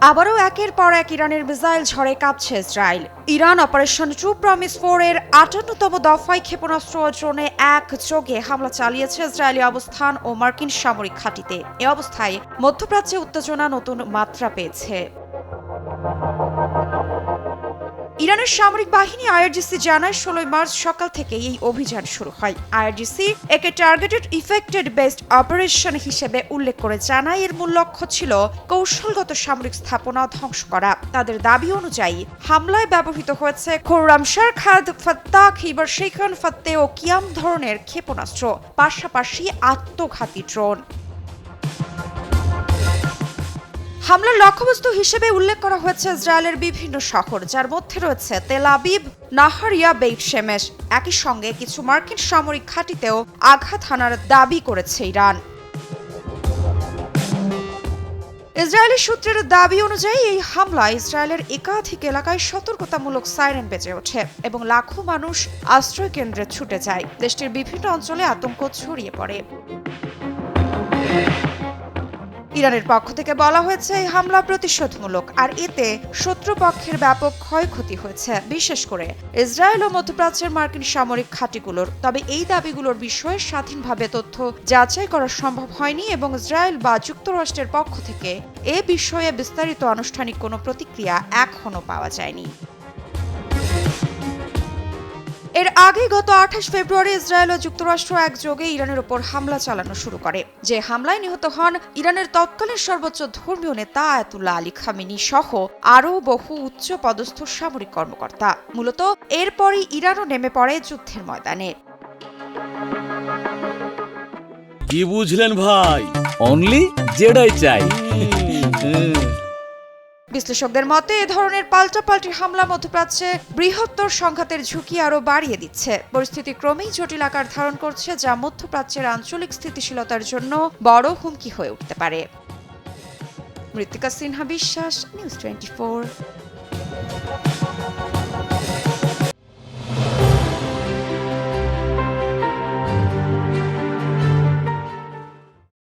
আবারও একের পর এক ইরানের মিসাইল ঝড়ে কাঁপছে Israel. Iran operation true promise 4 এর 58তম দফায় ক্ষেপণাস্ত্র ও ড্রোনে একযোগে হামলা চালিয়েছে ইসরায়েলি অবস্থান ও মার্কিন সামরিক ঘাঁটিতে। এ অবস্থায় মধ্যপ্রাচ্যে উত্তেজনা নতুন মাত্রা পেয়েছে। ইরানের সামরিক বাহিনী আইআরজিসি জানায় 16 মার্চ সকাল থেকে এই অভিযান শুরু হয়। আইআরজিসি একে টার্গেটেড ইফেক্টেড বেসড অপারেশন হিসেবে উল্লেখ করে জানায় এর মূল লক্ষ্য ছিল কৌশলগত সামরিক স্থাপনা ধ্বংস করা। তাদের দাবি অনুযায়ী হামলায় ব্যবহৃত হয়েছে খোরামশার খাদ, ফাত্তা, খিবর শেখান, ফাত্তে ও কিয়াম ধরনের ক্ষেপণাস্ত্র, পাশাপাশি আত্মঘাতী ড্রোন। হামলার লক্ষ্যবস্তু হিসেবে উল্লেখ করা হয়েছে ইসরায়েলের বিভিন্ন শহর, যার মধ্যে রয়েছে তেল আবিব, নাহারিয়া, বেইত শেমেশ। একই সঙ্গে কিছু মার্কিন সামরিক ঘাঁটিতেও আঘাত হানার দাবি করেছে ইরান। ইসরায়েলি সূত্রের দাবি অনুযায়ী এই হামলায় ইসরায়েলের একাধিক এলাকায় সতর্কতামূলক সাইরেন বেজে ওঠে এবং লাখো মানুষ আশ্রয় কেন্দ্রে ছুটে যায়। দেশটির বিভিন্ন অঞ্চলে আতঙ্ক ছড়িয়ে পড়ে। ইরানের পক্ষ থেকে বলা হয়েছে এই হামলা প্রতিশোধমূলক, আর এতে শত্রুপক্ষের ব্যাপক ক্ষয়ক্ষতি হয়েছে, বিশেষ করে ইসরায়েল ও মধ্যপ্রাচ্যের মার্কিন সামরিক ঘাঁটিগুলোর। তবে এই দাবিগুলোর বিষয়ে স্বাধীনভাবে তথ্য যাচাই করা সম্ভব হয়নি এবং ইসরায়েল বা যুক্তরাষ্ট্রের পক্ষ থেকে এ বিষয়ে বিস্তারিত আনুষ্ঠানিক কোনো প্রতিক্রিয়া এখনো পাওয়া যায়নি। এর আগে গত 28 ফেব্রুয়ারি ইসরায়েল ও যুক্তরাষ্ট্র একযোগে ইরানের উপর হামলা চালানো শুরু করে, যে হামলায় নিহত হন ইরানের তৎকালীন সর্বোচ্চ ধর্মীয় নেতা আয়াতুল্লাহ আলী খামেনি সহ আরও বহু উচ্চ পদস্থ সামরিক কর্মকর্তা। মূলত এরপরই ইরানও নেমে পড়ে যুদ্ধের ময়দানে। কি বুঝলেন ভাই? অনলি জেডাই চাই। বিশ্লেষকদের মতে এ ধরনের পাল্টাপাল্টি হামলা মধ্যপ্রাচ্যে বৃহত্তর সংঘাতের ঝুঁকি আরও বাড়িয়ে দিচ্ছে। পরিস্থিতি ক্রমেই জটিল আকার ধারণ করছে, যা মধ্যপ্রাচ্যের আঞ্চলিক স্থিতিশীলতার জন্য বড় হুমকি হয়ে উঠতে পারে। মৃত্তিকা সিনহা বিশ্বাস, নিউজ 24।